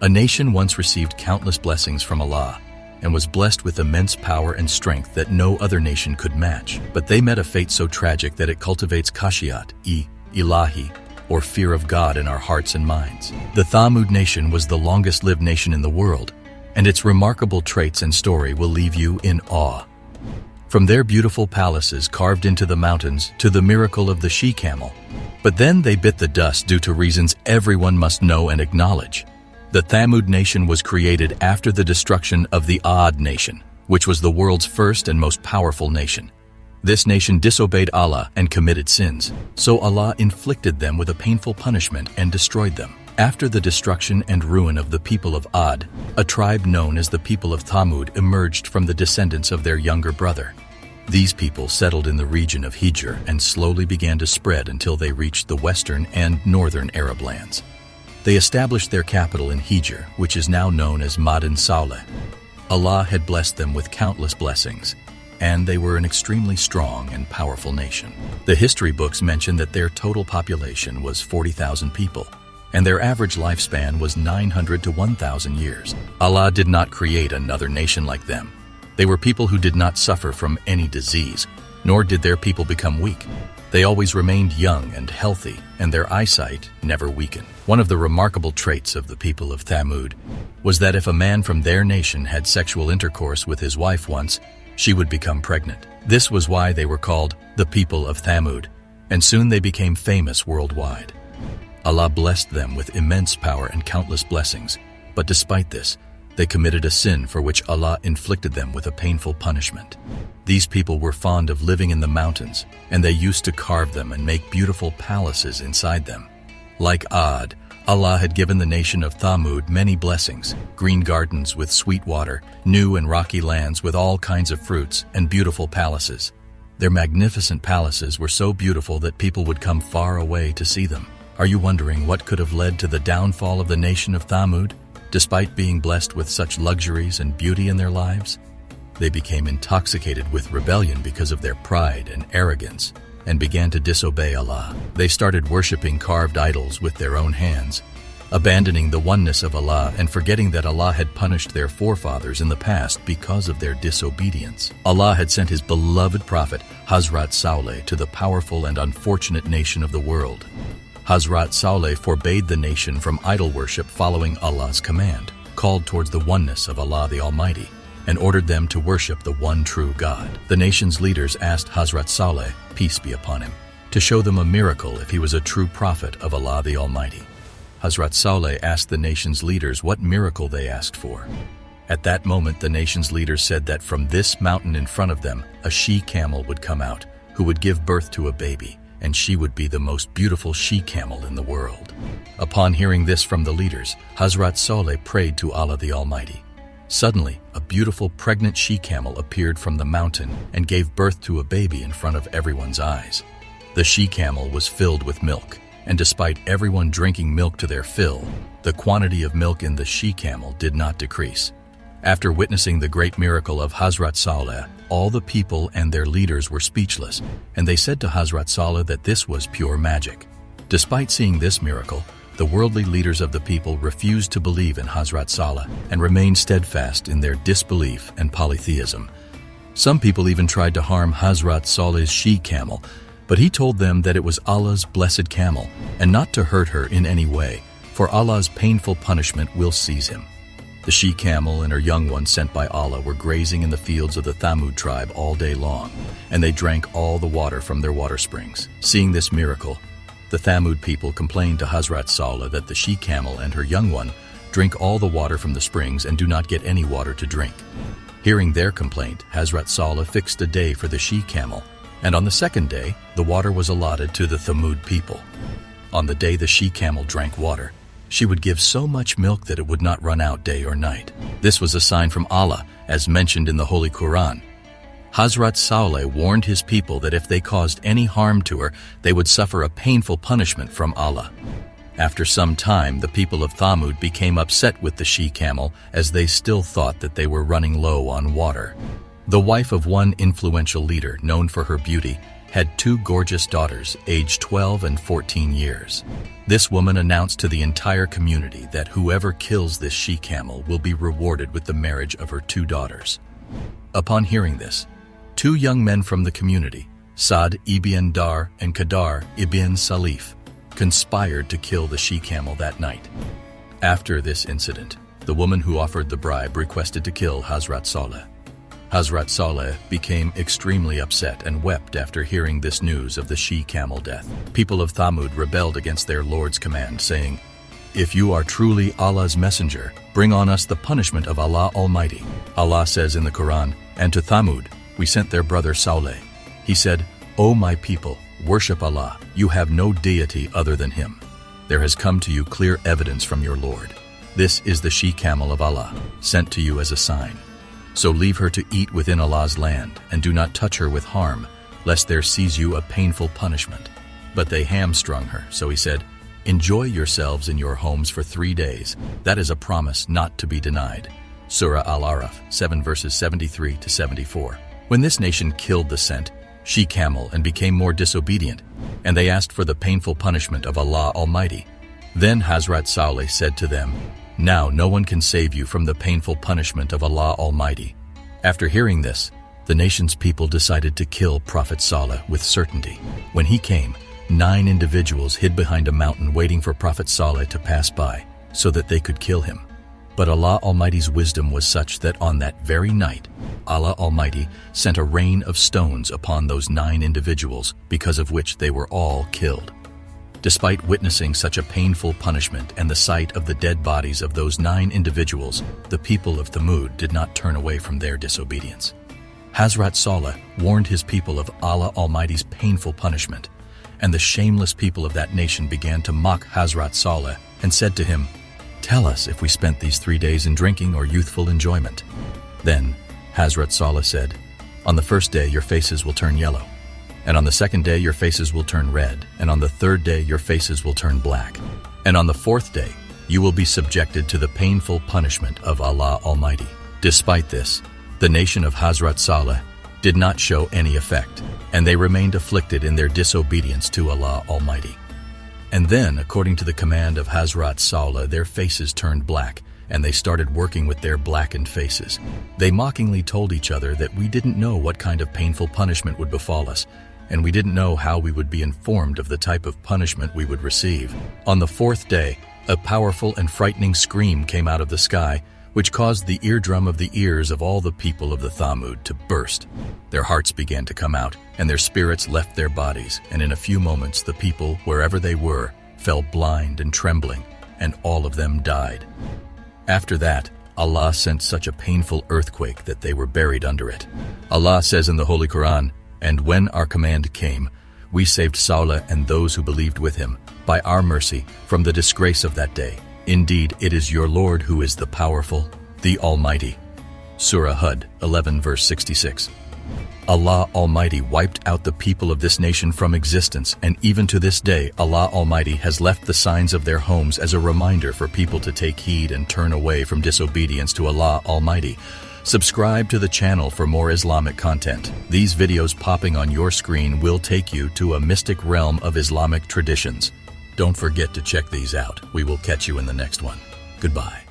A nation once received countless blessings from Allah and was blessed with immense power and strength that no other nation could match. But they met a fate so tragic that it cultivates khashiyat, ilahi, or fear of God in our hearts and minds. The Thamud nation was the longest-lived nation in the world, and its remarkable traits and story will leave you in awe. From their beautiful palaces carved into the mountains to the miracle of the she-camel. But then they bit the dust due to reasons everyone must know and acknowledge. The Thamud nation was created after the destruction of the Ad nation, which was the world's first and most powerful nation. This nation disobeyed Allah and committed sins, so Allah inflicted them with a painful punishment and destroyed them. After the destruction and ruin of the people of Ad, a tribe known as the people of Thamud emerged from the descendants of their younger brother. These people settled in the region of Hijr and slowly began to spread until they reached the western and northern Arab lands. They established their capital in Hijr, which is now known as Madin Saleh. Allah had blessed them with countless blessings, and they were an extremely strong and powerful nation. The history books mention that their total population was 40,000 people, and their average lifespan was 900 to 1,000 years. Allah did not create another nation like them. They were people who did not suffer from any disease, nor did their people become weak. They always remained young and healthy, and their eyesight never weakened. One of the remarkable traits of the people of Thamud was that if a man from their nation had sexual intercourse with his wife once, she would become pregnant. This was why they were called the people of Thamud, and soon they became famous worldwide. Allah blessed them with immense power and countless blessings, but despite this, they committed a sin for which Allah inflicted them with a painful punishment. These people were fond of living in the mountains, and they used to carve them and make beautiful palaces inside them. Like Ad, Allah had given the nation of Thamud many blessings: green gardens with sweet water, new and rocky lands with all kinds of fruits, and beautiful palaces. Their magnificent palaces were so beautiful that people would come far away to see them. Are you wondering what could have led to the downfall of the nation of Thamud? Despite being blessed with such luxuries and beauty in their lives, they became intoxicated with rebellion because of their pride and arrogance and began to disobey Allah. They started worshipping carved idols with their own hands, abandoning the oneness of Allah and forgetting that Allah had punished their forefathers in the past because of their disobedience. Allah had sent His beloved Prophet, Hazrat Saleh, to the powerful and unfortunate nation of the world. Hazrat Saleh forbade the nation from idol worship following Allah's command, called towards the oneness of Allah the Almighty, and ordered them to worship the one true God. The nation's leaders asked Hazrat Saleh, peace be upon him, to show them a miracle if he was a true prophet of Allah the Almighty. Hazrat Saleh asked the nation's leaders what miracle they asked for. At that moment, the nation's leaders said that from this mountain in front of them, a she-camel would come out, who would give birth to a baby, and she would be the most beautiful she-camel in the world. Upon hearing this from the leaders, Hazrat Saleh prayed to Allah the Almighty. Suddenly, a beautiful pregnant she-camel appeared from the mountain and gave birth to a baby in front of everyone's eyes. The she-camel was filled with milk, and despite everyone drinking milk to their fill, the quantity of milk in the she-camel did not decrease. After witnessing the great miracle of Hazrat Saleh, all the people and their leaders were speechless, and they said to Hazrat Saleh that this was pure magic. Despite seeing this miracle, the worldly leaders of the people refused to believe in Hazrat Saleh and remained steadfast in their disbelief and polytheism. Some people even tried to harm Hazrat Saleh's she-camel, but he told them that it was Allah's blessed camel and not to hurt her in any way, for Allah's painful punishment will seize him. The she-camel and her young ones sent by Allah were grazing in the fields of the Thamud tribe all day long, and they drank all the water from their water springs. Seeing this miracle, the Thamud people complained to Hazrat Saleh that the she-camel and her young one drink all the water from the springs and do not get any water to drink. Hearing their complaint, Hazrat Saleh fixed a day for the she-camel, and on the second day, the water was allotted to the Thamud people. On the day the she-camel drank water, she would give so much milk that it would not run out day or night. This was a sign from Allah, as mentioned in the Holy Quran. Hazrat Saleh warned his people that if they caused any harm to her, they would suffer a painful punishment from Allah. After some time, the people of Thamud became upset with the she-camel, as they still thought that they were running low on water. The wife of one influential leader, known for her beauty, had two gorgeous daughters, aged 12 and 14 years. This woman announced to the entire community that whoever kills this she-camel will be rewarded with the marriage of her two daughters. Upon hearing this, two young men from the community, Saad ibn Dar and Qadar ibn Salif, conspired to kill the she-camel that night. After this incident, the woman who offered the bribe requested to kill Hazrat Saleh. Hazrat Saleh became extremely upset and wept after hearing this news of the she-camel death. People of Thamud rebelled against their Lord's command, saying, "If you are truly Allah's messenger, bring on us the punishment of Allah Almighty." Allah says in the Quran, "And to Thamud we sent their brother Saleh. He said, 'O my people, worship Allah. You have no deity other than Him. There has come to you clear evidence from your Lord. This is the she-camel of Allah, sent to you as a sign. So leave her to eat within Allah's land, and do not touch her with harm, lest there seize you a painful punishment.' But they hamstrung her, so he said, 'Enjoy yourselves in your homes for 3 days. That is a promise not to be denied.'" Surah Al-Araf, 7 verses 73 to 74. When this nation killed the sent she-camel and became more disobedient, and they asked for the painful punishment of Allah Almighty, then Hazrat Saleh said to them, "Now no one can save you from the painful punishment of Allah Almighty." After hearing this, the nation's people decided to kill Prophet Saleh with certainty. When he came, 9 individuals hid behind a mountain waiting for Prophet Saleh to pass by so that they could kill him. But Allah Almighty's wisdom was such that on that very night, Allah Almighty sent a rain of stones upon those 9 individuals, because of which they were all killed. Despite witnessing such a painful punishment and the sight of the dead bodies of those 9 individuals, the people of Thamud did not turn away from their disobedience. Hazrat Saleh warned his people of Allah Almighty's painful punishment, and the shameless people of that nation began to mock Hazrat Saleh and said to him, "Tell us if we spent these 3 days in drinking or youthful enjoyment." Then Hazrat Saleh said, "On the first day your faces will turn yellow, and on the second day your faces will turn red, and on the third day your faces will turn black, and on the 4th day you will be subjected to the painful punishment of Allah Almighty." Despite this, the nation of Hazrat Saleh did not show any effect, and they remained afflicted in their disobedience to Allah Almighty. And then, according to the command of Hazrat Saleh, their faces turned black, and they started working with their blackened faces. They mockingly told each other that we didn't know what kind of painful punishment would befall us, and we didn't know how we would be informed of the type of punishment we would receive. On the 4th day, a powerful and frightening scream came out of the sky, which caused the eardrum of the ears of all the people of the Thamud to burst. Their hearts began to come out, and their spirits left their bodies, and in a few moments the people, wherever they were, fell blind and trembling, and all of them died. After that, Allah sent such a painful earthquake that they were buried under it. Allah says in the Holy Quran, "And when our command came, we saved Saleh and those who believed with him, by our mercy, from the disgrace of that day. Indeed, it is your Lord who is the powerful, the Almighty." Surah Hud, 11 verse 66. Allah Almighty wiped out the people of this nation from existence, and even to this day, Allah Almighty has left the signs of their homes as a reminder for people to take heed and turn away from disobedience to Allah Almighty. Subscribe to the channel for more Islamic content. These videos popping on your screen will take you to a mystic realm of Islamic traditions. Don't forget to check these out. We will catch you in the next one. Goodbye.